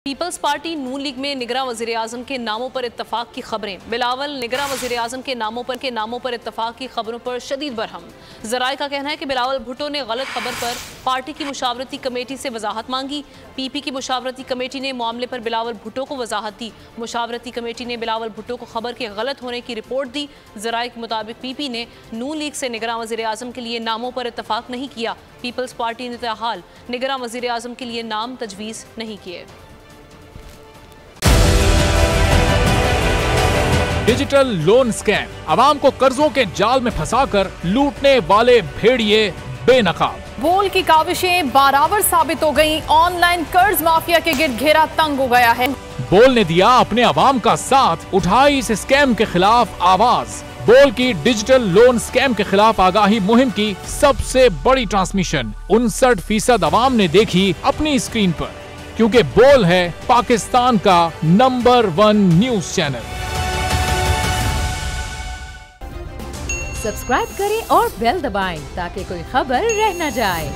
Peoples party नून league में निगरां वज़ीर-ए-आज़म के नामों पर इत्तफाक की खबरें। बिलावल निगरां वज़ीर-ए-आज़म के नामों पर इत्तफाक की खबरों पर शदीद बरहम। ज़राए का कहना है कि बिलावल भुट्टो ने गलत खबर पर पार्टी की मुशावरती कमेटी से वजाहत मांगी। पीपी की मुशावरती कमेटी ने मामले पर बिलावल भुट्टो को वजाहत दी। मुशावरती कमेटी ने बिलावल भुट्टो को खबर के गलत होने की रिपोर्ट दी। ज़राए के मुताबिक पीपी ने नून लीग से निगरां वज़ीर-ए-आज़म के लिए नामों पर इत्तफाक नहीं किया। पीपल्स पार्टी ने ताहाल निगरां वज़ीर-ए-आज़म के लिए नाम तजवीज़ नहीं किए। डिजिटल लोन स्कैम, आवाम को कर्जों के जाल में फंसाकर लूटने वाले भेड़िए बेनकाब। बोल की काविशें बाराबर साबित हो गईं। ऑनलाइन कर्ज माफिया के गिर्द घेरा तंग हो गया है। बोल ने दिया अपने आवाम का साथ, उठाई इस स्कैम के खिलाफ आवाज। बोल की डिजिटल लोन स्कैम के खिलाफ आगाही मुहिम की सबसे बड़ी ट्रांसमिशन 59% आवाम ने देखी अपनी स्क्रीन पर, क्योंकि बोल है पाकिस्तान का नंबर 1 न्यूज चैनल। सब्सक्राइब करें और बेल दबाएं ताकि कोई खबर रह न जाए।